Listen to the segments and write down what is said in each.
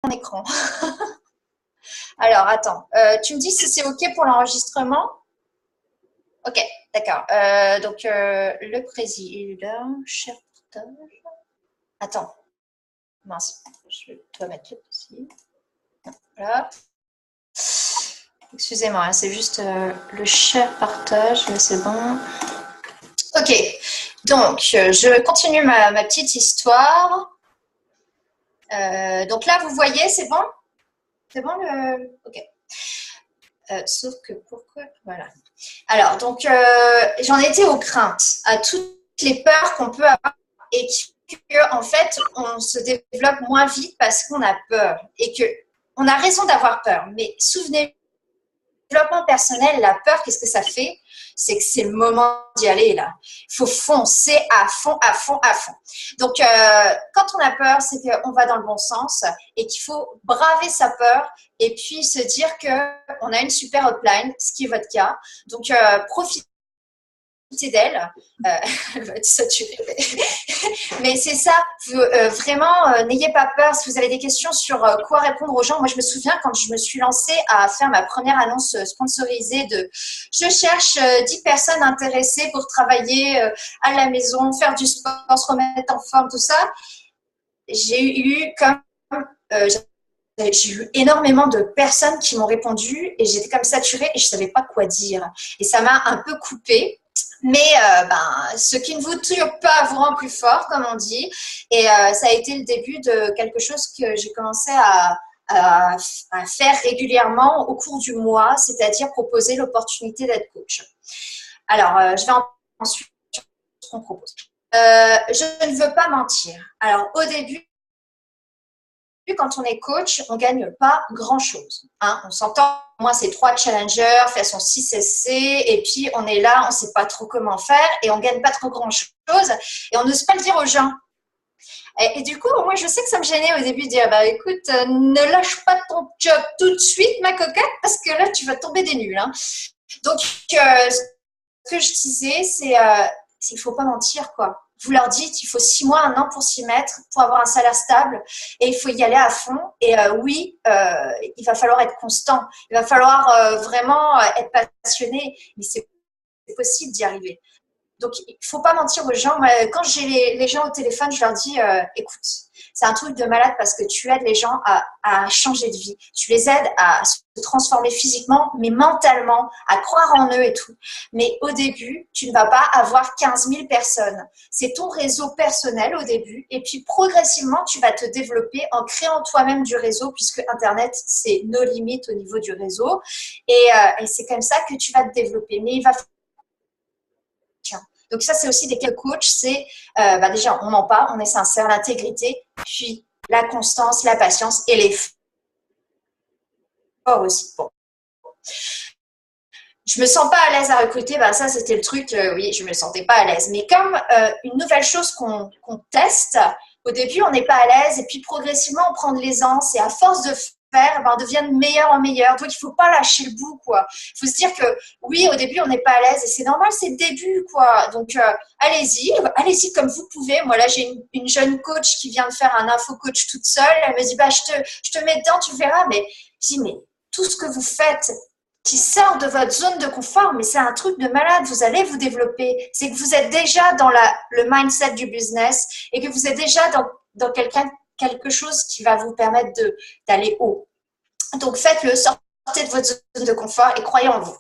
mon écran. Alors, attends. Tu me dis si c'est OK pour l'enregistrement? OK, d'accord. Donc, le président, cher partage. Attends. Mince, je dois mettre le aussi. Voilà. Excusez-moi, hein, c'est juste le share partage. Là, c'est bon. OK. Donc, je continue ma petite histoire. Donc là, vous voyez, c'est bon? C'est bon le. OK. Sauf que pourquoi. Voilà. Alors, donc, j'en étais aux craintes, à toutes les peurs qu'on peut avoir et que, en fait, on se développe moins vite parce qu'on a peur et que on a raison d'avoir peur. Mais souvenez-vous, développement personnel, la peur, qu'est-ce que ça fait? C'est que c'est le moment d'y aller, là. Il faut foncer à fond, à fond, à fond. Donc, quand on a peur, c'est qu'on va dans le bon sens et qu'il faut braver sa peur et puis se dire qu'on a une super hotline, ce qui est votre cas. Donc, profitez d'elle. Elle va être saturée. Mais c'est ça, vraiment, n'ayez pas peur. Si vous avez des questions sur quoi répondre aux gens, moi je me souviens quand je me suis lancée à faire ma première annonce sponsorisée de je cherche 10 personnes intéressées pour travailler à la maison, faire du sport, se remettre en forme, tout ça. J'ai eu j'ai eu énormément de personnes qui m'ont répondu et j'étais comme saturée et je savais pas quoi dire. Et ça m'a un peu coupée. Mais ce qui ne vous tue pas vous rend plus fort, comme on dit. Et ça a été le début de quelque chose que j'ai commencé à faire régulièrement au cours du mois, c'est-à-dire proposer l'opportunité d'être coach. Alors, je vais ensuite ce qu'on propose. Je ne veux pas mentir. Alors, au début, quand on est coach, on ne gagne pas grand-chose. Hein. On s'entend, moi, c'est 3 challengers, fait son 6 SC, et puis on est là, on ne sait pas trop comment faire, et on ne gagne pas trop grand-chose, et on n'ose pas le dire aux gens. Et du coup, moi, je sais que ça me gênait au début de dire, bah écoute, ne lâche pas ton job tout de suite, ma coquette, parce que là, tu vas tomber des nuls. Hein. Donc, ce que je disais, c'est qu'il ne faut pas mentir, quoi. Vous leur dites, il faut 6 mois, 1 an pour s'y mettre, pour avoir un salaire stable, et il faut y aller à fond. Et oui, il va falloir être constant, il va falloir vraiment être passionné, mais c'est possible d'y arriver. Donc, il ne faut pas mentir aux gens. Quand j'ai les gens au téléphone, je leur dis, écoute, c'est un truc de malade parce que tu aides les gens à changer de vie. Tu les aides à se transformer physiquement, mais mentalement, à croire en eux et tout. Mais au début, tu ne vas pas avoir 15 000 personnes. C'est ton réseau personnel au début. Et puis, progressivement, tu vas te développer en créant toi-même du réseau puisque Internet, c'est nos limites au niveau du réseau. Et c'est comme ça que tu vas te développer. Mais il va donc ça, c'est aussi des cas de coach, c'est déjà, on ment pas, on est sincère, l'intégrité, puis la constance, la patience et l'effort aussi. Bon. Je me sens pas à l'aise à recruter, ça c'était le truc, oui, je me sentais pas à l'aise. Mais comme une nouvelle chose qu'on teste, au début on n'est pas à l'aise et puis progressivement on prend de l'aisance et à force de faire, on devient de meilleur en meilleur. Donc il faut pas lâcher le bout, quoi. Il faut se dire que oui, au début on n'est pas à l'aise et c'est normal, c'est le début, quoi. Donc allez-y comme vous pouvez. Moi là j'ai une jeune coach qui vient de faire un info coach toute seule. Elle me dit je te mets dedans, tu verras. Mais je dis mais tout ce que vous faites qui sort de votre zone de confort, mais c'est un truc de malade, vous allez vous développer. C'est que vous êtes déjà dans le mindset du business et que vous êtes déjà dans quelque chose qui va vous permettre d'aller haut. Donc faites-le, sortez de votre zone de confort et croyez en vous.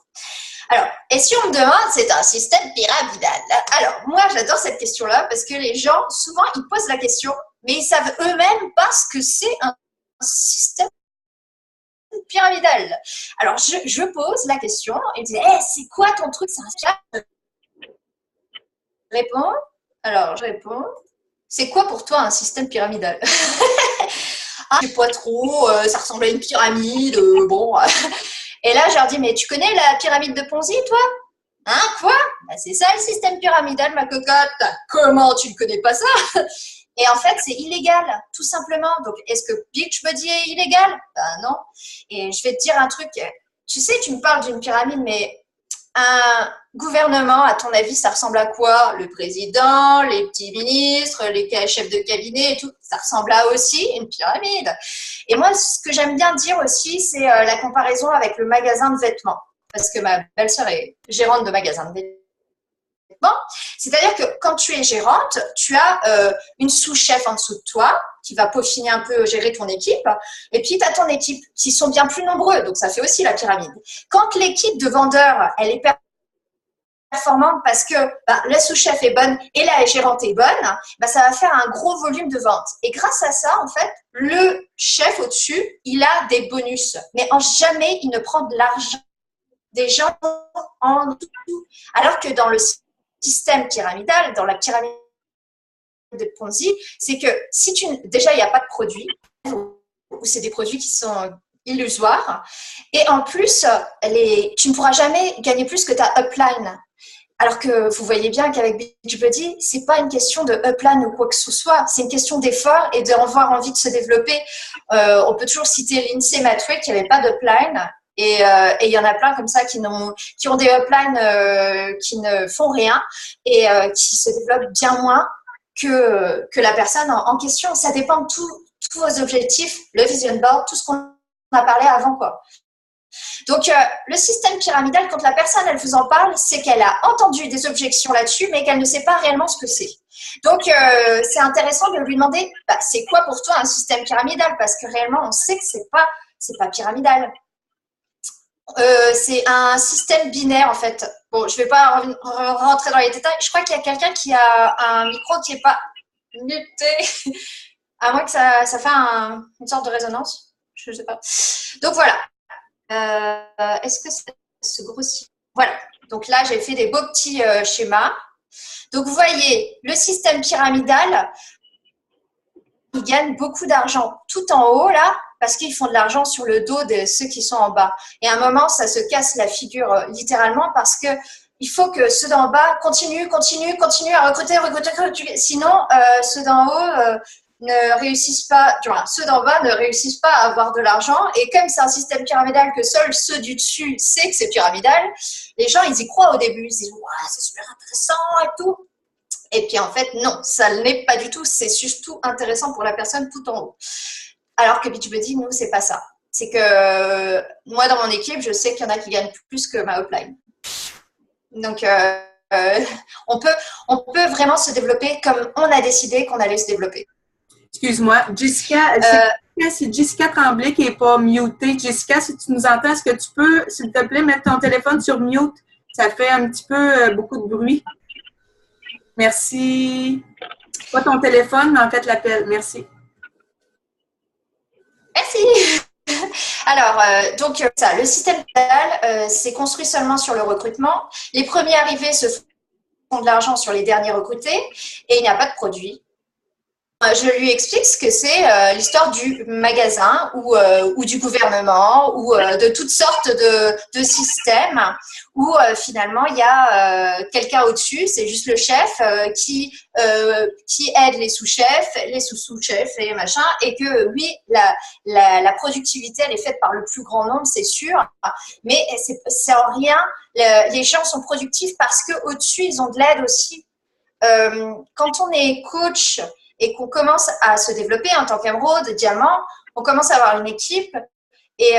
Alors, et si on me demande, c'est un système pyramidal. Alors, moi, j'adore cette question-là parce que les gens, souvent, ils posent la question, mais ils savent eux-mêmes pas ce que c'est un système pyramidal. Alors, je pose la question et je dis, c'est quoi ton truc? C'est un système. Réponds. Alors, je réponds. C'est quoi pour toi un système pyramidal? Je sais pas trop, ça ressemble à une pyramide, bon. Et là, je leur dis, mais tu connais la pyramide de Ponzi, toi? Hein, quoi? C'est ça le système pyramidal, ma cocotte. Comment tu ne connais pas ça? Et en fait, c'est illégal, tout simplement. Donc, est-ce que Beachbody est illégal? Non. Et je vais te dire un truc. Tu sais, tu me parles d'une pyramide, mais un gouvernement, à ton avis, ça ressemble à quoi? Le président, les petits ministres, les chefs de cabinet et tout. Ça ressemble à aussi une pyramide. Et moi, ce que j'aime bien dire aussi, c'est la comparaison avec le magasin de vêtements. Parce que ma belle-sœur est gérante de magasin de vêtements. C'est-à-dire que quand tu es gérante, tu as une sous-chef en dessous de toi qui va peaufiner un peu, gérer ton équipe. Et puis, tu as ton équipe qui sont bien plus nombreux. Donc, ça fait aussi la pyramide. Quand l'équipe de vendeurs, elle est performante parce que la sous-chef est bonne et la gérante est bonne, ça va faire un gros volume de vente. Et grâce à ça, en fait, le chef au-dessus, il a des bonus. Mais en jamais, il ne prend de l'argent des gens en dessous. Alors que dans le système pyramidal, dans la pyramide de Ponzi, c'est que si déjà, il n'y a pas de produit, ou c'est des produits qui sont illusoires, et en plus, tu ne pourras jamais gagner plus que ta upline. Alors que vous voyez bien qu'avec Beachbody, c'est pas une question de upline ou quoi que ce soit, c'est une question d'effort et d'avoir envie de se développer. On peut toujours citer Lindsay Matrick qui n'avait pas d'upline. Et il y en a plein comme ça qui ont des uplines qui ne font rien et qui se développent bien moins que la personne en question. Ça dépend de tous vos objectifs, le vision board, tout ce qu'on a parlé avant, quoi. Donc, le système pyramidal, quand la personne, elle vous en parle, c'est qu'elle a entendu des objections là-dessus, mais qu'elle ne sait pas réellement ce que c'est. Donc, c'est intéressant de lui demander, c'est quoi pour toi un système pyramidal? Parce que réellement, on sait que c'est pas pyramidal. C'est un système binaire, en fait. Bon, je ne vais pas rentrer dans les détails. Je crois qu'il y a quelqu'un qui a un micro qui n'est pas muté, à moins que ça fait une sorte de résonance. Je ne sais pas. Donc, voilà. Est-ce que ça se grossit? Voilà. Donc là, j'ai fait des beaux petits schémas. Donc, vous voyez, le système pyramidal, il gagne beaucoup d'argent tout en haut, là, parce qu'ils font de l'argent sur le dos de ceux qui sont en bas. Et à un moment, ça se casse la figure littéralement parce que il faut que ceux d'en bas continuent à recruter. Sinon, ceux d'en haut ne réussissent pas, ceux d'en bas ne réussissent pas à avoir de l'argent. Et comme c'est un système pyramidal que seuls ceux du dessus savent que c'est pyramidal, les gens, ils y croient au début. Ils se disent, ouais, c'est super intéressant et tout. Et puis en fait, non, ça ne l'est pas du tout. C'est surtout intéressant pour la personne tout en haut. Alors que Beachbody, nous, c'est pas ça. C'est que moi, dans mon équipe, je sais qu'il y en a qui gagnent plus que ma upline. Donc, on peut vraiment se développer comme on a décidé qu'on allait se développer. Excuse-moi, Jessica, c'est Jessica Tremblay qui n'est pas mutée. Jessica, si tu nous entends, est-ce que tu peux, s'il te plaît, mettre ton téléphone sur mute? Ça fait un petit peu beaucoup de bruit. Merci. Pas ton téléphone, mais en fait l'appel. Merci. Merci. Alors, donc, le système pyramidal, c'est construit seulement sur le recrutement. Les premiers arrivés se font de l'argent sur les derniers recrutés et il n'y a pas de produit. Je lui explique ce que c'est l'histoire du magasin ou du gouvernement ou de toutes sortes de systèmes où finalement il y a quelqu'un au-dessus, c'est juste le chef qui aide les sous-chefs, les sous-sous-chefs et machin, et que oui, la productivité elle est faite par le plus grand nombre, c'est sûr, mais c'est en rien. Les gens sont productifs parce que au-dessus ils ont de l'aide aussi. Quand on est coach et qu'on commence à se développer en tant qu'émeraude, diamant, on commence à avoir une équipe et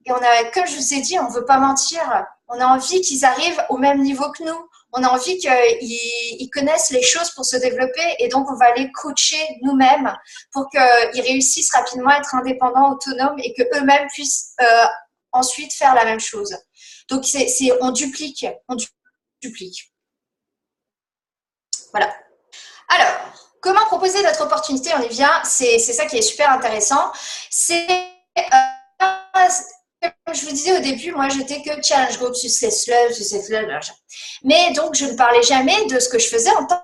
on a, comme je vous ai dit, on ne veut pas mentir. On a envie qu'ils arrivent au même niveau que nous. On a envie qu'ils connaissent les choses pour se développer et donc on va les coacher nous-mêmes pour qu'ils réussissent rapidement à être indépendants, autonomes et qu'eux-mêmes puissent ensuite faire la même chose. Donc, on duplique. Voilà. Alors, comment proposer notre opportunité? On y vient. C'est ça qui est super intéressant. C'est, comme je vous disais au début, moi, j'étais que challenge group, success level. Mais donc, je ne parlais jamais de ce que je faisais en tant que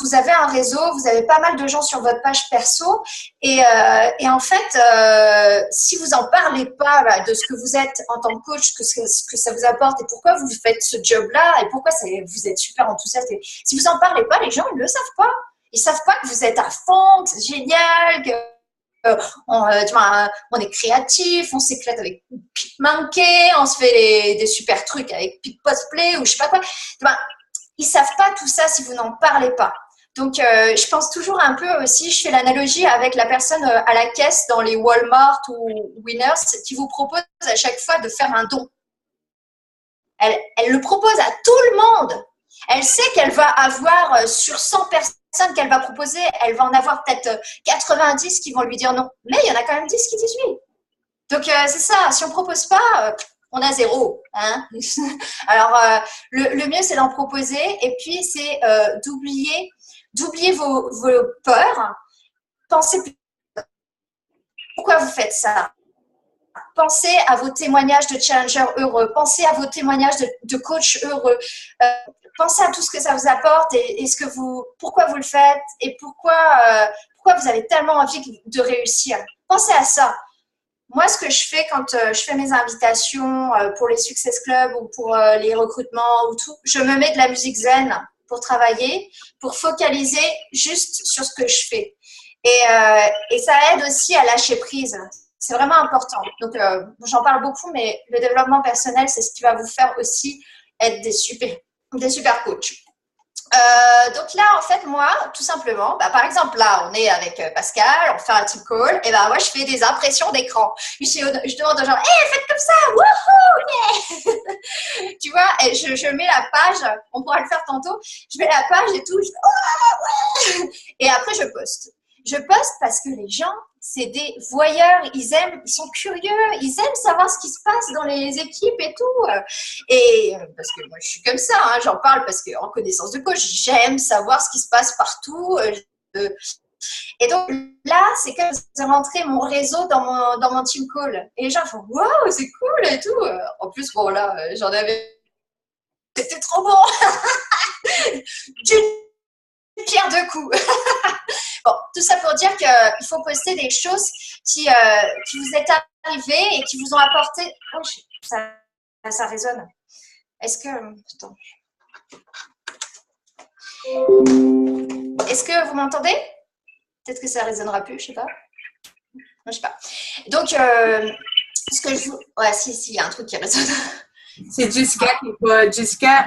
vous avez un réseau, vous avez pas mal de gens sur votre page perso et en fait, si vous en parlez pas de ce que vous êtes en tant que coach, ce que ça vous apporte et pourquoi vous faites ce job-là et pourquoi vous êtes super enthousiaste. Si vous en parlez pas, les gens, ils le savent pas. Ils savent pas que vous êtes à fond, que c'est génial, que on est créatif, on s'éclate avec PicMonkey, on se fait des super trucs avec PicPostplay ou je sais pas quoi. Ils savent pas tout ça si vous n'en parlez pas. Donc, je pense toujours un peu aussi, je fais l'analogie avec la personne à la caisse dans les Walmart ou Winners qui vous propose à chaque fois de faire un don. Elle le propose à tout le monde. Elle sait qu'elle va avoir sur 100 personnes qu'elle va proposer, elle va en avoir peut-être 90 qui vont lui dire non. Mais il y en a quand même 10 qui disent oui. Donc, c'est ça. Si on ne propose pas, on a 0. Hein. Alors, le mieux, c'est d'en proposer. Et puis, c'est d'oublier vos peurs. Pensez pourquoi vous faites ça. Pensez à vos témoignages de challengers heureux. Pensez à vos témoignages de coachs heureux. Pensez à tout ce que ça vous apporte et pourquoi vous le faites et pourquoi vous avez tellement envie de réussir. Pensez à ça. Moi, ce que je fais quand je fais mes invitations pour les Success Club ou pour les recrutements ou tout, je me mets de la musique zen pour travailler, pour focaliser juste sur ce que je fais. Et ça aide aussi à lâcher prise. C'est vraiment important. Donc, j'en parle beaucoup, mais le développement personnel, c'est ce qui va vous faire aussi être des super coachs. Donc là, en fait, moi, tout simplement, par exemple, là, on est avec Pascal, on fait un team call, et moi, je fais des impressions d'écran. Je demande aux gens, hey, faites comme ça, wouhou, yeah. Tu vois, et je mets la page, on pourra le faire tantôt, je mets la page et tout, oh, ouais. Et après, je poste. Je poste parce que les gens, c'est des voyeurs, ils sont curieux, ils aiment savoir ce qui se passe dans les équipes et tout. Et parce que moi, je suis comme ça, hein, j'en parle parce qu'en connaissance de coach, j'aime savoir ce qui se passe partout. Et donc là, c'est comme de rentrer mon réseau dans mon team call. Et les gens font « Waouh, c'est cool et tout !» En plus, bon là, j'en avais… C'était trop bon. D'une pierre deux coups. Bon, tout ça pour dire qu'il faut poster des choses qui vous est arrivées et qui vous ont apporté… Oh, ça résonne. Est-ce que… Attends. Est-ce que vous m'entendez? Peut-être que ça résonnera plus, je sais pas. Non, je sais pas. Donc, ce que je vous… Ouais, si, il y a un truc qui résonne. C'est Jessica qui est pas… Jessica,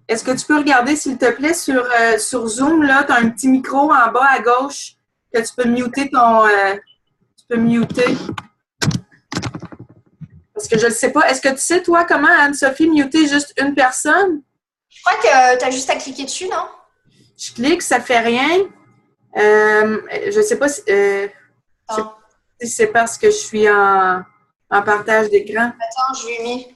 est-ce que tu peux regarder, s'il te plaît, sur Zoom, là, tu as un petit micro en bas à gauche que tu peux muter tu peux muter. Parce que je ne sais pas. Est-ce que tu sais, toi, comment, Anne-Sophie, muter juste une personne? Je crois que tu as juste à cliquer dessus, non? Je clique, ça ne fait rien. Je ne sais pas si… si c'est parce que je suis en partage d'écran. Attends, je lui ai mis…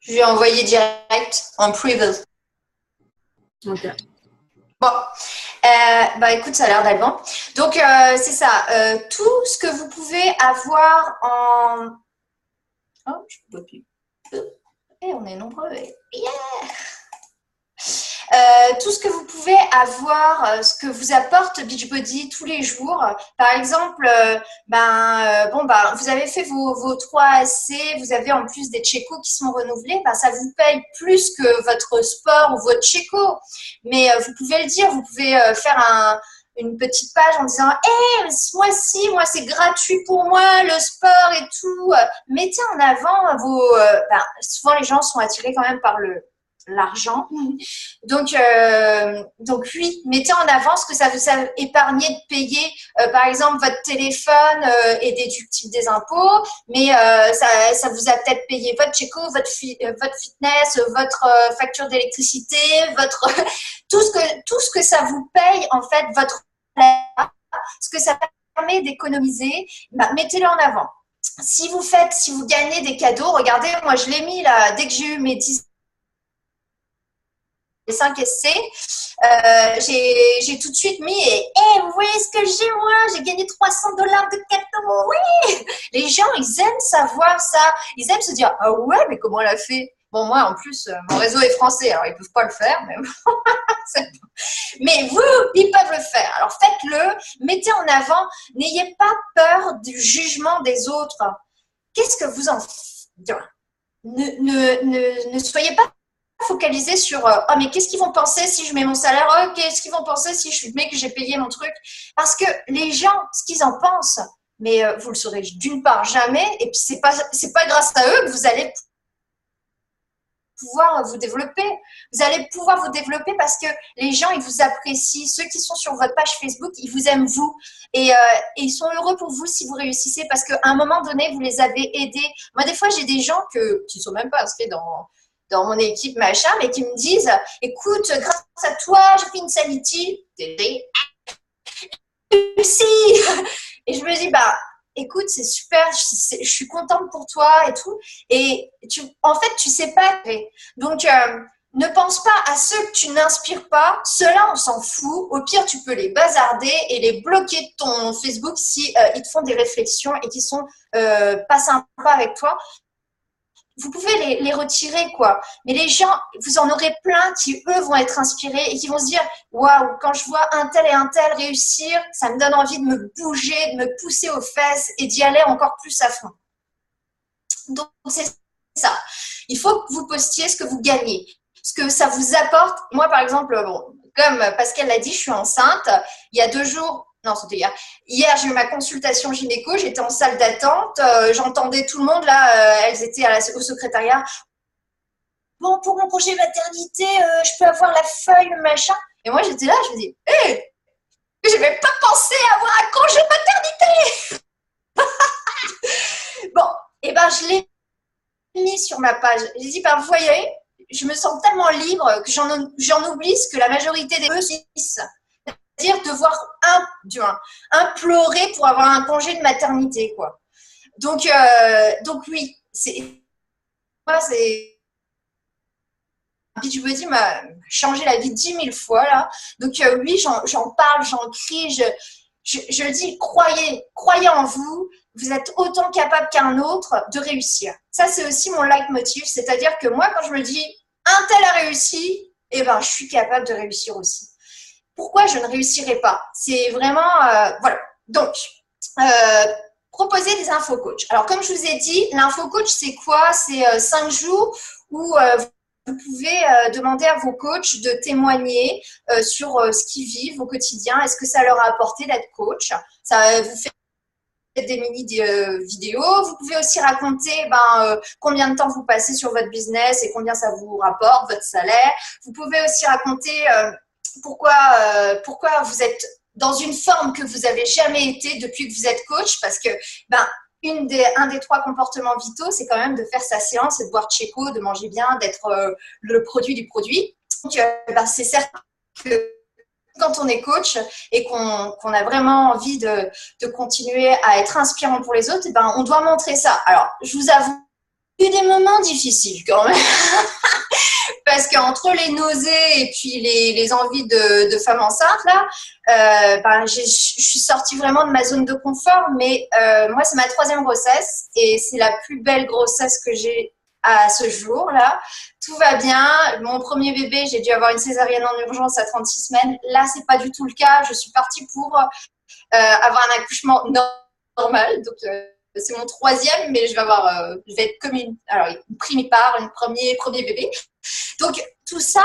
Je lui ai envoyé direct en private. OK. Bon, écoute, ça a l'air d'aller bon. Donc, c'est ça. Tout ce que vous pouvez avoir en… Oh, je ne peux plus. Et on est nombreux. Yeah! Tout ce que vous pouvez avoir, ce que vous apporte Beachbody tous les jours. Par exemple, vous avez fait vos 3 AC, vous avez en plus des Checo qui sont renouvelés, ça vous paye plus que votre sport ou votre Checo. Mais vous pouvez le dire, vous pouvez faire une petite page en disant hey, ce mois-ci, moi c'est gratuit pour moi, le sport et tout. Mettez en avant souvent les gens sont attirés quand même par l'argent. Donc oui, mettez en avant ce que ça vous a épargné de payer, par exemple, votre téléphone est déductible des impôts, mais ça vous a peut-être payé votre Checo, votre fitness, votre facture d'électricité, tout ce que ça vous paye, en fait, ce que ça permet d'économiser, mettez-le en avant. Si vous gagnez des cadeaux, regardez, moi je l'ai mis là, dès que j'ai eu mes 5 SC, j'ai tout de suite mis et vous voyez ce que j'ai moi, j'ai gagné $300 de cadeaux, oui. Les gens, ils aiment savoir ça, ils aiment se dire ah ouais, mais comment elle a fait? Bon, moi en plus, mon réseau est français, alors ils peuvent pas le faire, mais vous, ils peuvent le faire. Alors faites-le, mettez en avant, n'ayez pas peur du jugement des autres. Qu'est-ce que vous en faites? Ne soyez pas focaliser sur oh mais qu'est-ce qu'ils vont penser si je mets mon salaire, oh, qu'est-ce qu'ils vont penser si je mets que j'ai payé mon truc, parce que les gens, ce qu'ils en pensent, mais vous le saurez d'une part jamais, et puis c'est pas grâce à eux que vous allez pouvoir vous développer. Vous allez pouvoir vous développer parce que les gens, ils vous apprécient. Ceux qui sont sur votre page Facebook, ils vous aiment vous. Et ils sont heureux pour vous si vous réussissez parce qu'à un moment donné, vous les avez aidés. Moi, des fois, j'ai des gens qui ne sont même pas inscrits dans mon équipe, machin, mais qui me disent, écoute, grâce à toi, j'ai fait une sanity. Si. Et je me dis, bah, écoute, c'est super, je suis contente pour toi et tout. Et en fait, tu sais pas. Donc, ne pense pas à ceux que tu n'inspires pas. Ceux-là, on s'en fout. Au pire, tu peux les bazarder et les bloquer de ton Facebook si ils te font des réflexions et qui sont pas sympas avec toi. Vous pouvez les retirer, quoi. Mais les gens, vous en aurez plein qui, eux, vont être inspirés et qui vont se dire « Waouh, quand je vois un tel réussir, ça me donne envie de me bouger, de me pousser aux fesses et d'y aller encore plus à fond. » Donc, c'est ça. Il faut que vous postiez ce que vous gagnez, ce que ça vous apporte. Moi, par exemple, bon, comme Pascal l'a dit, je suis enceinte. Il y a 2 jours… Non, c'était hier. Hier, j'ai eu ma consultation gynéco. J'étais en salle d'attente. J'entendais tout le monde, là. Elles étaient au secrétariat. Bon, pour mon congé maternité, je peux avoir la feuille, le machin. Et moi, j'étais là, je me dis, hé, je n'avais pas pensé avoir un congé maternité. Bon, et ben, je l'ai mis sur ma page. J'ai dit, ben, vous voyez, je me sens tellement libre que j'en oublie ce que la majorité des disent. C'est-à-dire devoir implorer pour avoir un congé de maternité, quoi. Donc oui, moi, Beachbody m'a changé la vie 10 000 fois, là. Donc oui, j'en parle, j'en crie, je le dis, croyez en vous. Vous êtes autant capable qu'un autre de réussir. Ça, c'est aussi mon leitmotiv. C'est-à-dire que moi, quand je me dis, un tel a réussi, eh ben, je suis capable de réussir aussi. Pourquoi je ne réussirai pas? C'est vraiment… voilà. Donc, proposer des info-coach. Alors, comme je vous ai dit, l'info-coach, c'est quoi? C'est 5 jours où vous pouvez demander à vos coachs de témoigner sur ce qu'ils vivent au quotidien. Est-ce que ça leur a apporté d'être coach? Ça vous fait des mini-vidéos. Vous pouvez aussi raconter combien de temps vous passez sur votre business et combien ça vous rapporte, votre salaire. Vous pouvez aussi raconter… pourquoi vous êtes dans une forme que vous n'avez jamais été depuis que vous êtes coach, parce que un des 3 comportements vitaux, c'est quand même de faire sa séance et de boire Checo, de manger bien, d'être le produit du produit. Donc, c'est certain que quand on est coach et qu'on a vraiment envie de continuer à être inspirant pour les autres, on doit montrer ça. Alors, je vous avoue, il y a eu des moments difficiles quand même. Parce qu'entre les nausées et puis les envies de femme enceinte, là, je suis sortie vraiment de ma zone de confort. Mais moi, c'est ma 3e grossesse et c'est la plus belle grossesse que j'ai à ce jour. Là, tout va bien. Mon premier bébé, j'ai dû avoir une césarienne en urgence à 36 semaines. Là, c'est pas du tout le cas. Je suis partie pour avoir un accouchement normal. Donc, c'est mon 3e, mais je vais être comme une primipare, un premier bébé. Donc, tout ça,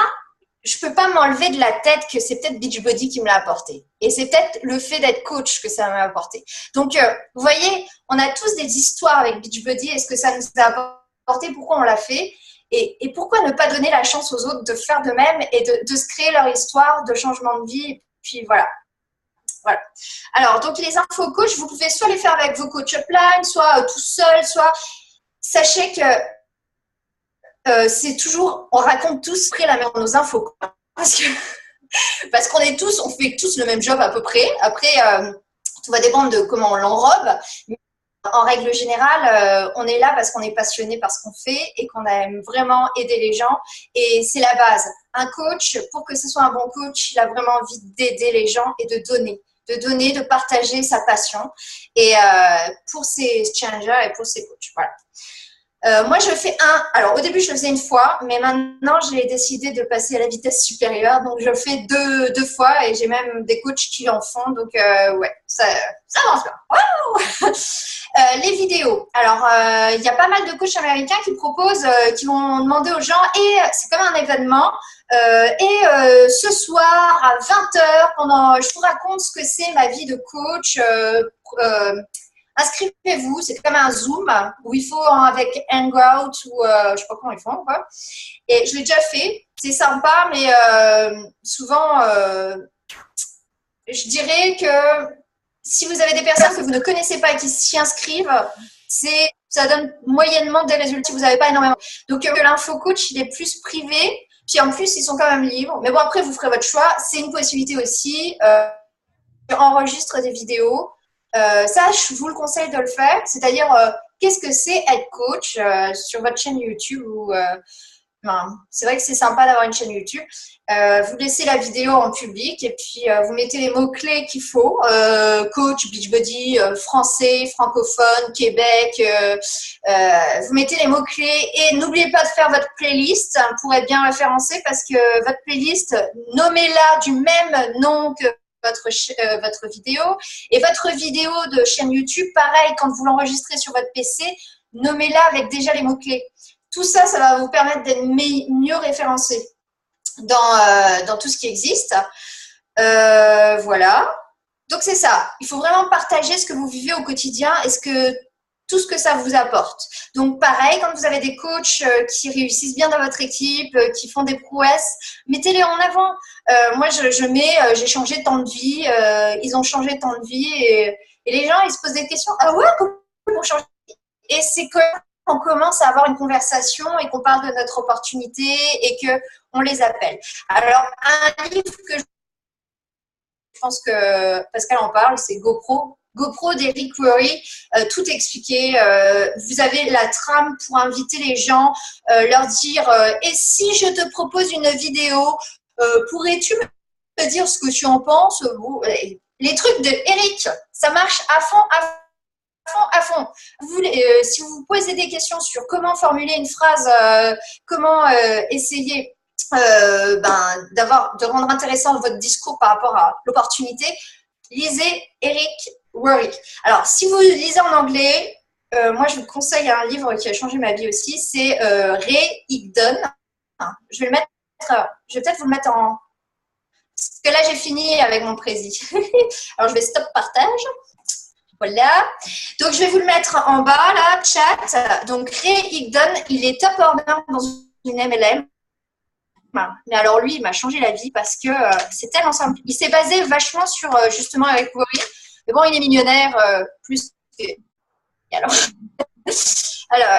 je ne peux pas m'enlever de la tête que c'est peut-être Beachbody qui me l'a apporté. Et c'est peut-être le fait d'être coach que ça m'a apporté. Donc, vous voyez, on a tous des histoires avec Beachbody. Est-ce que ça nous a apporté? Pourquoi on l'a fait? Et pourquoi ne pas donner la chance aux autres de faire de même et de se créer leur histoire de changement de vie? Et puis, voilà. Voilà. Alors, donc les infos coach, vous pouvez soit les faire avec vos coachs upline, soit tout seul, soit… Sachez que c'est toujours… On raconte tous la même nos infos. Parce qu'on est tous, on fait tous le même job à peu près. Après, tout va dépendre de comment on l'enrobe. Mais en règle générale, on est là parce qu'on est passionné par ce qu'on fait et qu'on aime vraiment aider les gens. Et c'est la base. Un coach, pour que ce soit un bon coach, il a vraiment envie d'aider les gens et de donner, de partager sa passion et pour ses challengers et pour ses coachs. Voilà. Moi, je fais un. Alors, au début, je le faisais une fois, mais maintenant, j'ai décidé de passer à la vitesse supérieure. Donc, je fais deux fois et j'ai même des coachs qui en font. Donc, ouais, ça avance bien. Wow. Les vidéos. Alors, il y a pas mal de coachs américains qui proposent, qui vont demander aux gens, et c'est comme un événement, ce soir à 20h, je vous raconte ce que c'est ma vie de coach. Inscrivez-vous, c'est comme un Zoom où il faut avec Hangout ou je sais pas comment ils font, quoi. Et je l'ai déjà fait, c'est sympa, mais souvent, je dirais que si vous avez des personnes que vous ne connaissez pas et qui s'y inscrivent, ça donne moyennement des résultats. Vous n'avez pas énormément. Donc, l'info coach, il est plus privé. Puis en plus, ils sont quand même libres. Mais bon, après, vous ferez votre choix. C'est une possibilité aussi. Enregistre des vidéos. Ça, je vous le conseille de le faire. C'est-à-dire, qu'est-ce que c'est être coach sur votre chaîne YouTube ou c'est vrai que c'est sympa d'avoir une chaîne YouTube. Vous laissez la vidéo en public et puis vous mettez les mots-clés qu'il faut. Coach, Beachbody, français, francophone, Québec. Vous mettez les mots-clés et n'oubliez pas de faire votre playlist pour être bien référencé parce que votre playlist, nommez-la du même nom que votre vidéo. Et votre vidéo de chaîne YouTube, pareil, quand vous l'enregistrez sur votre PC, nommez-la avec déjà les mots-clés. Tout ça, ça va vous permettre d'être mieux référencé dans tout ce qui existe. Voilà. Donc, c'est ça. Il faut vraiment partager ce que vous vivez au quotidien et tout ce que ça vous apporte. Donc, pareil, quand vous avez des coachs qui réussissent bien dans votre équipe, qui font des prouesses, mettez-les en avant. Moi, je mets, j'ai changé tant de vie, ils ont changé tant de vie et les gens, ils se posent des questions. Ah ouais, comment changer? Et c'est que on commence à avoir une conversation et qu'on parle de notre opportunité et qu'on les appelle. Alors, un livre que je pense que Pascal en parle, c'est GoPro. GoPro d'Eric Worre, tout expliqué. Vous avez la trame pour inviter les gens, leur dire et si je te propose une vidéo, pourrais-tu me dire ce que tu en penses? Les trucs de Eric, ça marche à fond, à fond. Si vous vous posez des questions sur comment formuler une phrase, comment essayer de rendre intéressant votre discours par rapport à l'opportunité, lisez Eric Worre. Alors, si vous lisez en anglais, moi, je vous conseille un livre qui a changé ma vie aussi, c'est Ray Higdon. Je vais peut-être vous le mettre en... Parce que là, j'ai fini avec mon prési. Alors, je vais stop partage. Voilà. Donc, je vais vous le mettre en bas, là, chat. Donc, Ray Higdon, il est top order dans une MLM. Mais alors, lui, il m'a changé la vie parce que c'est tellement simple. Il s'est basé vachement sur, justement, avec Worre. Mais bon, il est millionnaire plus que... Alors,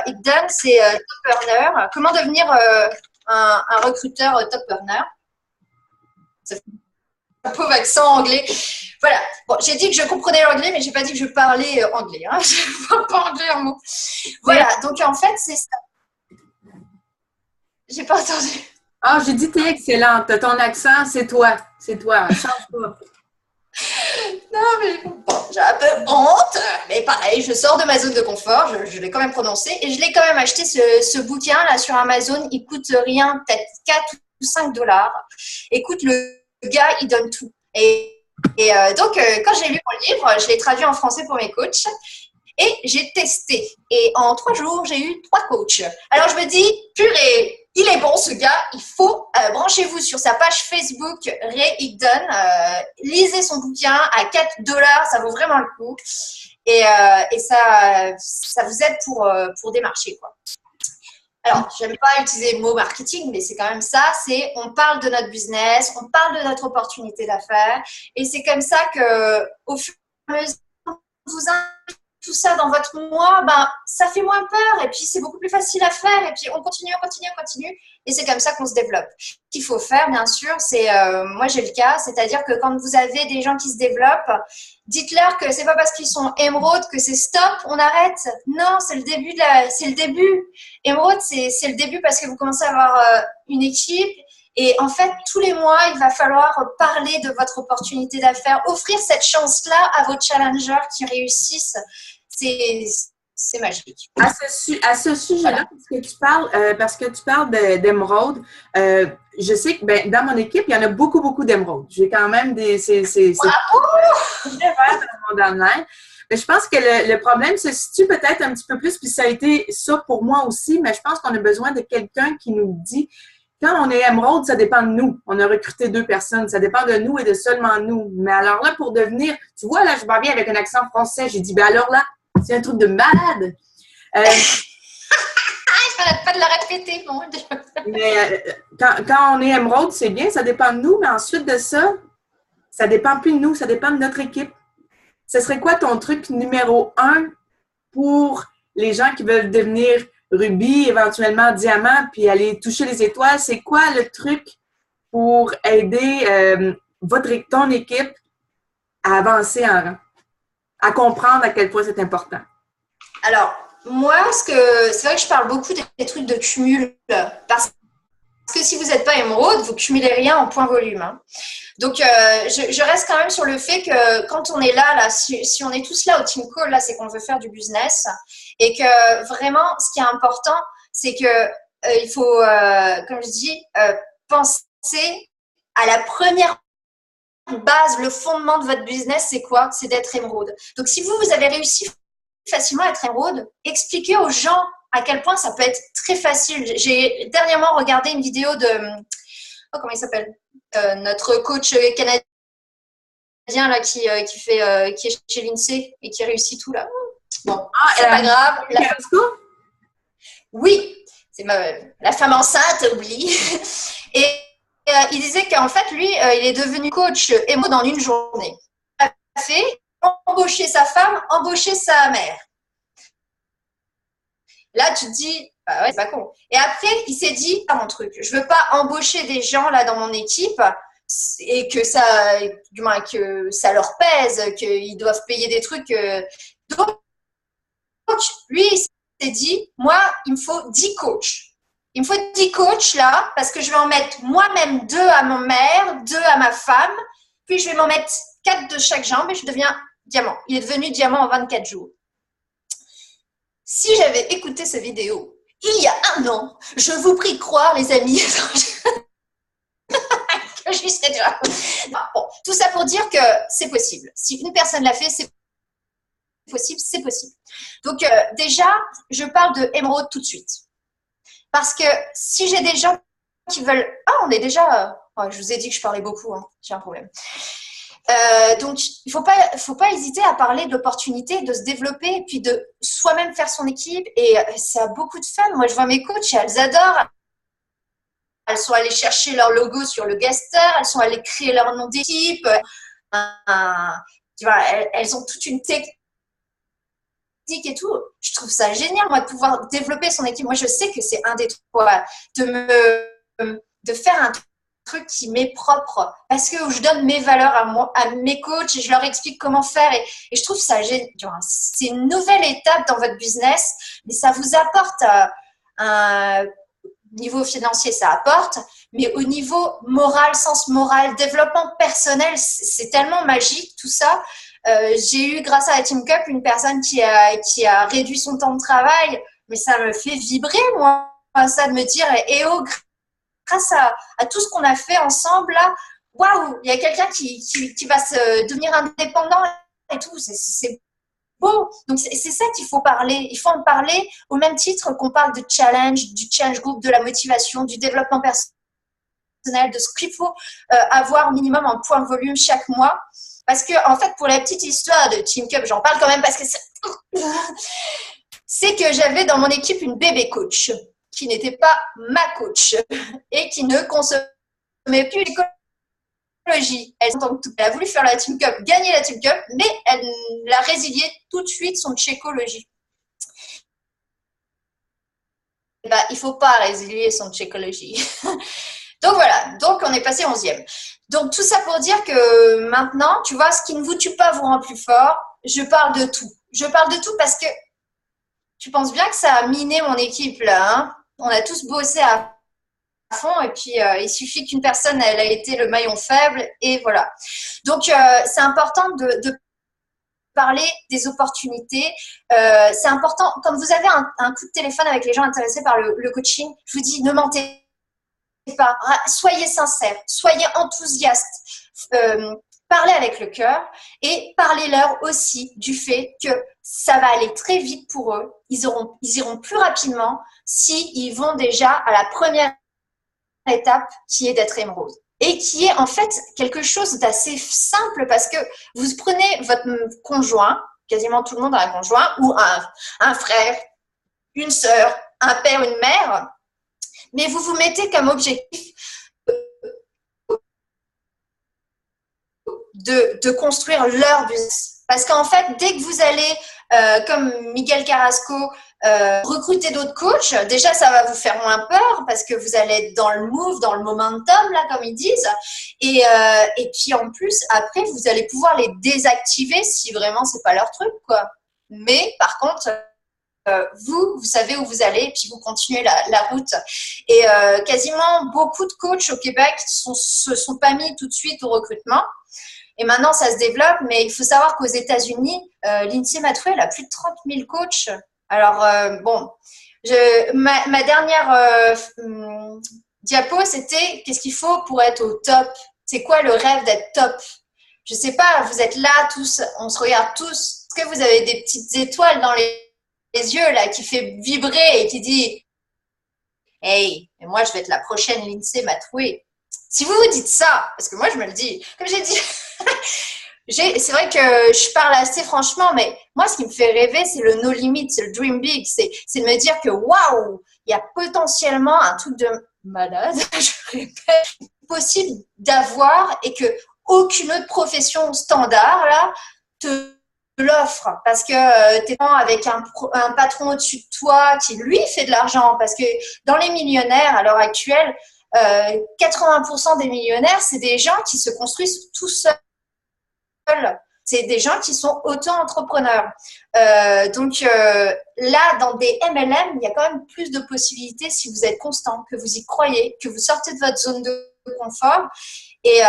Higdon, c'est top earner. Comment devenir un recruteur top earner? Un pauvre accent anglais. Voilà. Bon, j'ai dit que je comprenais l'anglais, mais j'ai pas dit que je parlais anglais. Hein. Je ne parle pas anglais un mot. Voilà. Donc, en fait, c'est ça. J'ai pas entendu. Ah, j'ai dit t'es excellente. T'as ton accent, c'est toi. C'est toi. Change pas. Non, mais bon, j'ai un peu honte. Mais pareil, je sors de ma zone de confort. Je l'ai quand même prononcé. Et je l'ai quand même acheté, ce bouquin-là, sur Amazon. Il coûte rien, peut-être 4 ou 5 $. Écoute, le gars, il donne tout. Donc, quand j'ai lu mon livre, je l'ai traduit en français pour mes coachs et j'ai testé. Et en 3 jours, j'ai eu 3 coachs. Alors, je me dis, purée, il est bon ce gars, il faut branchez-vous sur sa page Facebook, Ray Higdon. Lisez son bouquin à 4 $, ça vaut vraiment le coup. Et ça vous aide pour démarcher, quoi. Alors, j'aime pas utiliser le mot marketing, mais c'est quand même ça, on parle de notre business, on parle de notre opportunité d'affaires, et c'est comme ça que, au fur et à mesure, vous invitez tout ça dans votre moi, ça fait moins peur, et puis c'est beaucoup plus facile à faire, et puis on continue, et c'est comme ça qu'on se développe. Ce qu'il faut faire, bien sûr, c'est, moi j'ai le cas, c'est-à-dire que quand vous avez des gens qui se développent, dites-leur que c'est pas parce qu'ils sont émeraude que c'est stop, on arrête. Non, c'est le début c'est le début. Émeraude, c'est le début parce que vous commencez à avoir une équipe. Et en fait, tous les mois, il va falloir parler de votre opportunité d'affaires, offrir cette chance-là à vos challengers qui réussissent. c'est magique. À ce sujet-là, parce que tu parles d'émeraude, je sais que dans mon équipe, il y en a beaucoup, beaucoup d'émeraudes. J'ai quand même c'est très vert dans mon domaine. Mais je pense que le problème se situe peut-être un petit peu plus, puis ça a été ça pour moi aussi, mais je pense qu'on a besoin de quelqu'un qui nous dit, quand on est émeraude, ça dépend de nous. On a recruté 2 personnes, ça dépend de nous et de seulement nous. Mais alors là, pour devenir, tu vois, là, je parle bien avec un accent français, j'ai dit, alors là, c'est un truc de malade. Je n'arrête pas de la répéter, mon Dieu. Mais quand on est émeraude, c'est bien, ça dépend de nous, mais ensuite de ça, ça dépend plus de nous, ça dépend de notre équipe. Ce serait quoi ton truc numéro 1 pour les gens qui veulent devenir rubis, éventuellement diamant, puis aller toucher les étoiles? C'est quoi le truc pour aider ton équipe à avancer en rang, à comprendre à quel point c'est important? Alors, moi, c'est vrai que je parle beaucoup des trucs de cumul, parce que si vous n'êtes pas émeraude, vous cumulez rien en point volume. Hein. Donc, je reste quand même sur le fait que quand on est là si on est tous là au team call, là, c'est qu'on veut faire du business et que vraiment, ce qui est important, c'est que il faut, comme je dis, penser à la première base, le fondement de votre business, c'est quoi? C'est d'être émeraude. Donc, si vous avez réussi facilement à être émeraude, expliquez aux gens à quel point ça peut être très facile. J'ai dernièrement regardé une vidéo de, comment il s'appelle, notre coach canadien là qui est chez l'INSEE et qui réussit tout là. Bon, c'est pas grave. Oui, c'est la femme enceinte, oublie. Et il disait qu'en fait, lui, il est devenu coach émeraude en une journée. Il a fait embaucher sa femme, embaucher sa mère. Là, tu te dis, bah ouais, c'est pas con. Et après, il s'est dit, ah, mon truc, je veux pas embaucher des gens là dans mon équipe et que ça, du moins, que ça leur pèse, qu'ils doivent payer des trucs. Donc, lui, il s'est dit, moi, il me faut 10 coachs. Il me faut 10 coachs là, parce que je vais en mettre moi-même 2 à ma mère, 2 à ma femme, puis je vais m'en mettre 4 de chaque jambe et je deviens diamant. Il est devenu diamant en 24 jours. Si j'avais écouté cette vidéo il y a 1 an, je vous prie de croire, les amis, que j'y serais déjà. Bon, tout ça pour dire que c'est possible. Si une personne l'a fait, c'est possible, c'est possible. Donc, déjà, je parle de émeraude tout de suite. Parce que si j'ai des gens qui veulent… Ah, on est déjà… je vous ai dit que je parlais beaucoup, hein. J'ai un problème. Donc, il faut pas hésiter à parler de l'opportunité de se développer et puis de soi-même faire son équipe. Et ça a beaucoup de fun. Moi, je vois mes coachs, elles adorent. Elles sont allées chercher leur logo sur le Gaster, elles sont allées créer leur nom d'équipe. Tu vois, elles ont toute une technique et tout. Je trouve ça génial, moi, de pouvoir développer son équipe. Moi, je sais que c'est un des trucs, de faire un truc qui m'est propre, parce que je donne mes valeurs à mes coachs et je leur explique comment faire et je trouve ça génial. C'est une nouvelle étape dans votre business, mais ça vous apporte un niveau financier, ça apporte, mais au niveau moral, sens moral, développement personnel, c'est tellement magique tout ça. J'ai eu, grâce à la Team Cup, une personne qui a réduit son temps de travail, mais ça me fait vibrer, moi, ça, de me dire, grâce à tout ce qu'on a fait ensemble, là, waouh, il y a quelqu'un qui va se devenir indépendant et tout, c'est beau. Donc, c'est ça qu'il faut parler. Il faut en parler au même titre qu'on parle de challenge, du challenge group, de la motivation, du développement personnel, de ce qu'il faut avoir minimum en point volume chaque mois. Parce que, en fait, pour la petite histoire de Team Cup, j'en parle quand même parce que c'est que j'avais dans mon équipe une bébé coach qui n'était pas ma coach et qui ne consommait plus l'écologie. Elle a voulu faire la Team Cup, gagner la Team Cup, mais elle a résilié tout de suite son Tchécologie. Il ne faut pas résilier son Tchécologie. Donc voilà, donc on est passé 11e. Donc tout ça pour dire que maintenant, tu vois, ce qui ne vous tue pas vous rend plus fort. Je parle de tout. Je parle de tout parce que tu penses bien que ça a miné mon équipe là. Hein, on a tous bossé à fond et puis il suffit qu'une personne, elle a été le maillon faible et voilà. Donc c'est important de parler des opportunités. C'est important. Quand vous avez un coup de téléphone avec les gens intéressés par le coaching, je vous dis, ne mentez pas. Soyez sincères, soyez enthousiastes. Parlez avec le cœur et parlez-leur aussi du fait que ça va aller très vite pour eux. Ils iront plus rapidement s'ils vont déjà à la première étape qui est d'être émeraude. Et qui est en fait quelque chose d'assez simple parce que vous prenez votre conjoint, quasiment tout le monde a un conjoint, ou un frère, une sœur, un père, une mère, mais vous vous mettez comme objectif de construire leur business. Parce qu'en fait, dès que vous allez, comme Miguel Carrasco, recruter d'autres coachs, déjà ça va vous faire moins peur parce que vous allez être dans le move, dans le momentum, là, comme ils disent. Et puis en plus, après, vous allez pouvoir les désactiver si vraiment c'est pas leur truc, quoi. Mais par contre, vous savez où vous allez et puis vous continuez la route. Et quasiment beaucoup de coachs au Québec se sont pas mis tout de suite au recrutement. Et maintenant, ça se développe, mais il faut savoir qu'aux États-Unis, Lindsay Matoué, elle a plus de 30 000 coachs. Alors, bon, ma dernière diapo, c'était qu'est-ce qu'il faut pour être au top? C'est quoi le rêve d'être top? Je sais pas, vous êtes là tous, on se regarde tous. Est-ce que vous avez des petites étoiles dans les yeux là qui fait vibrer et qui dit « Hey, mais moi, je vais être la prochaine Lindsay Matoué ». Si vous vous dites ça, parce que moi, je me le dis, comme j'ai dit, c'est vrai que je parle assez franchement, mais moi, ce qui me fait rêver, c'est le no limit, c'est le dream big, c'est de me dire que waouh, il y a potentiellement un truc de malade, je répète, possible d'avoir et que aucune autre profession standard là te l'offre parce que tu es avec un patron au-dessus de toi qui lui fait de l'argent parce que dans les millionnaires à l'heure actuelle, 80% des millionnaires, c'est des gens qui se construisent tout seuls. C'est des gens qui sont auto-entrepreneurs. Donc là, dans des MLM, il y a quand même plus de possibilités si vous êtes constant, que vous y croyez, que vous sortez de votre zone de confort et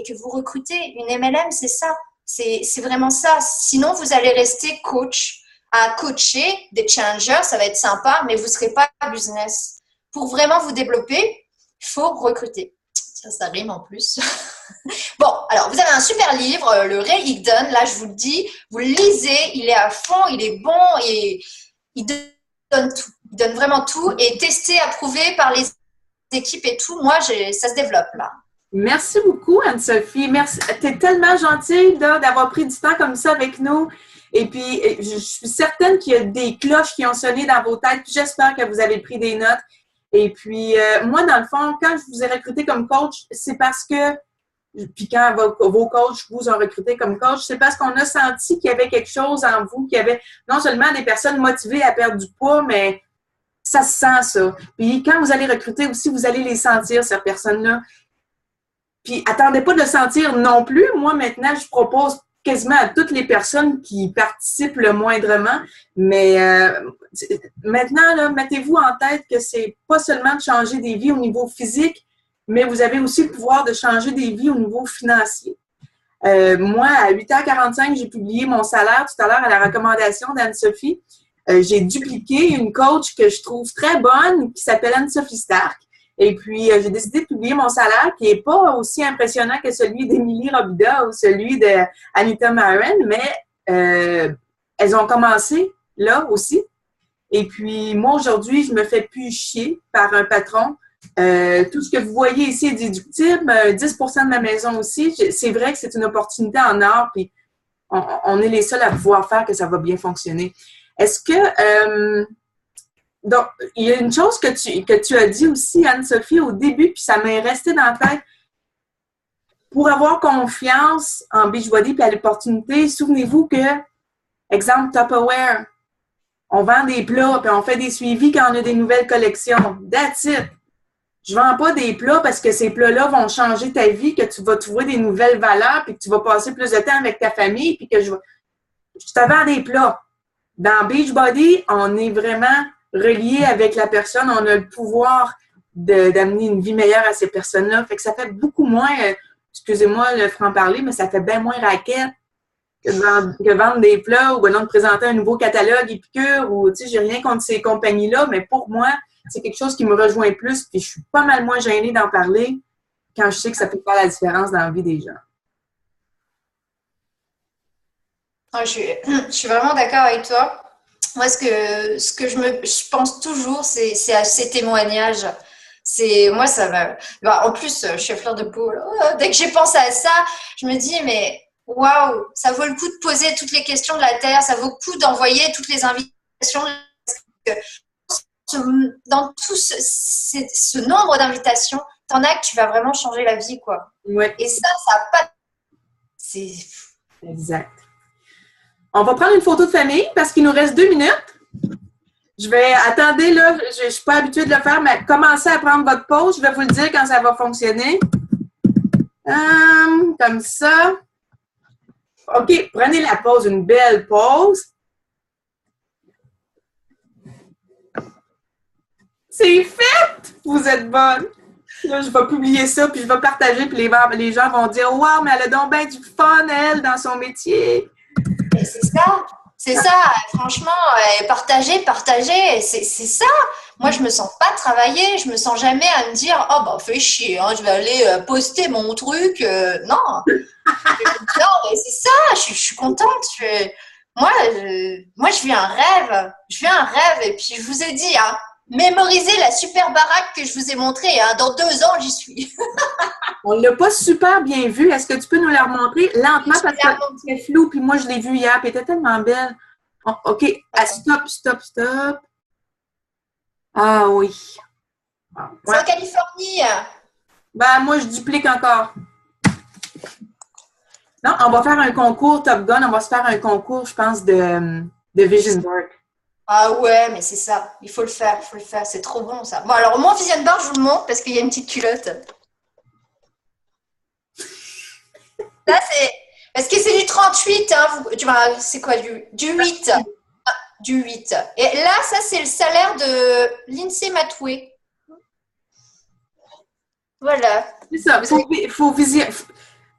que vous recrutez. Une MLM, c'est ça. C'est vraiment ça. Sinon, vous allez rester coach à coacher des challengers. Ça va être sympa, mais vous ne serez pas business. Pour vraiment vous développer, il faut recruter. Ça rime en plus. Bon, alors, vous avez un super livre, le Ray Higdon. Là, je vous le dis, vous le lisez, il est à fond, il est bon et il donne tout. Il donne vraiment tout et testé, approuvé par les équipes et tout. Moi, ça se développe là. Merci beaucoup, Anne-Sophie. Merci. Tu es tellement gentille d'avoir pris du temps comme ça avec nous. Et puis, je suis certaine qu'il y a des cloches qui ont sonné dans vos têtes. J'espère que vous avez pris des notes. Et puis, moi, dans le fond, quand je vous ai recruté comme coach, c'est parce que, puis quand vos coachs vous ont recruté comme coach, c'est parce qu'on a senti qu'il y avait quelque chose en vous, qu'il y avait non seulement des personnes motivées à perdre du poids, mais ça se sent, ça. Puis, quand vous allez recruter aussi, vous allez les sentir, ces personnes-là. Puis, attendez pas de le sentir non plus. Moi, maintenant, je propose quasiment à toutes les personnes qui participent le moindrement. Mais maintenant, là, mettez-vous en tête que c'est pas seulement de changer des vies au niveau physique, mais vous avez aussi le pouvoir de changer des vies au niveau financier. Moi, à 8h45, j'ai publié mon salaire tout à l'heure à la recommandation d'Anne-Sophie. J'ai dupliqué une coach que je trouve très bonne qui s'appelle Anne-Sophie Stark. Et puis, j'ai décidé de publier mon salaire qui n'est pas aussi impressionnant que celui d'Émilie Robida ou celui d'Anita Marin, mais elles ont commencé là aussi. Et puis, moi, aujourd'hui, je me fais plus chier par un patron. Tout ce que vous voyez ici est déductible. 10% de ma maison aussi. C'est vrai que c'est une opportunité en or, puis on est les seuls à pouvoir faire que ça va bien fonctionner. Est-ce que... donc, il y a une chose que tu as dit aussi, Anne-Sophie, au début, puis ça m'est resté dans la tête. Pour avoir confiance en Beachbody et à l'opportunité, souvenez-vous que, exemple, Tupperware, on vend des plats, puis on fait des suivis quand on a des nouvelles collections. That's it! Je ne vends pas des plats parce que ces plats-là vont changer ta vie, que tu vas trouver des nouvelles valeurs, puis que tu vas passer plus de temps avec ta famille, puis que je te vends des plats. Dans Beachbody, on est vraiment relié avec la personne, on a le pouvoir d'amener une vie meilleure à ces personnes-là. Fait que ça fait beaucoup moins, excusez-moi le franc-parler, mais ça fait bien moins raquette que vendre des plats ou ben non, de présenter un nouveau catalogue Épicure ou, tu sais, j'ai rien contre ces compagnies-là, mais pour moi, c'est quelque chose qui me rejoint plus puis je suis pas mal moins gênée d'en parler quand je sais que ça peut faire la différence dans la vie des gens. Ah, je suis vraiment d'accord avec toi. Moi, je pense toujours, c'est à ces témoignages. Moi, ça va. Bah, en plus, je suis à fleur de peau, là. Dès que j'ai pensé à ça, je me dis, mais waouh, ça vaut le coup de poser toutes les questions de la Terre, ça vaut le coup d'envoyer toutes les invitations. Dans tout ce nombre d'invitations, t'en as que tu vas vraiment changer la vie, quoi. Ouais. Et ça n'a pas. C'est. Exact. On va prendre une photo de famille parce qu'il nous reste 2 minutes. Attendez, là, je ne suis pas habituée de le faire, mais commencez à prendre votre pause. Je vais vous le dire quand ça va fonctionner. Comme ça. OK, prenez la pause, une belle pause. C'est fait! Vous êtes bonne! Là, je vais publier ça, puis je vais partager, puis les gens vont dire « Wow, mais elle a donc bien du fun, elle, dans son métier! » Et c'est ça, franchement, partager, c'est ça. Moi, je me sens pas travailler, je me ssens jamais à me dire, oh bah fais chier, hein, je vais aller poster mon truc. Non, non, mais c'est ça, je suis contente. Moi, je vis un rêve, et puis je vous ai dit, hein, mémorisez la super baraque que je vous ai montrée, hein, dans 2 ans, j'y suis. On ne l'a pas super bien vue. Est-ce que tu peux nous la remontrer lentement parce que c'est flou, puis moi, je l'ai vue hier, puis elle était tellement belle. Oh, OK. Ah, stop. Ah oui. Ah, ouais. C'est en Californie. Ben, moi, je duplique encore. Non, on va faire un concours Top Gun. On va se faire un concours, je pense, de Vision Board. Ah ouais, mais c'est ça. Il faut le faire. C'est trop bon, ça. Bon, alors, mon Vision Board, je vous le montre parce qu'il y a une petite culotte. Là, c'est. Parce que c'est du 38, hein. C'est quoi, du 8. Du 8. Et là, ça, c'est le salaire de Lindsay Matoué. Voilà. C'est ça. Faut viser.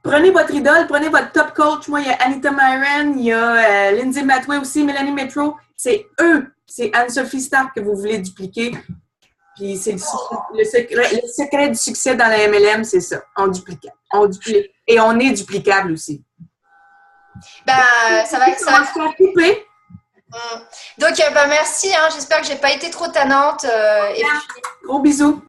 Prenez votre idole, prenez votre top coach. Moi, il y a Anita Myron, il y a Lindsay Matoué aussi, Mélanie Metro. C'est eux. C'est Anne-Sophie Stark que vous voulez dupliquer. Puis c'est le secret du succès dans la MLM, c'est ça. On duplique. Et on est duplicable aussi. Ben, ça va se faire couper. Donc, merci. Hein, j'espère que j'ai pas été trop tannante. Et puis... Gros bisous.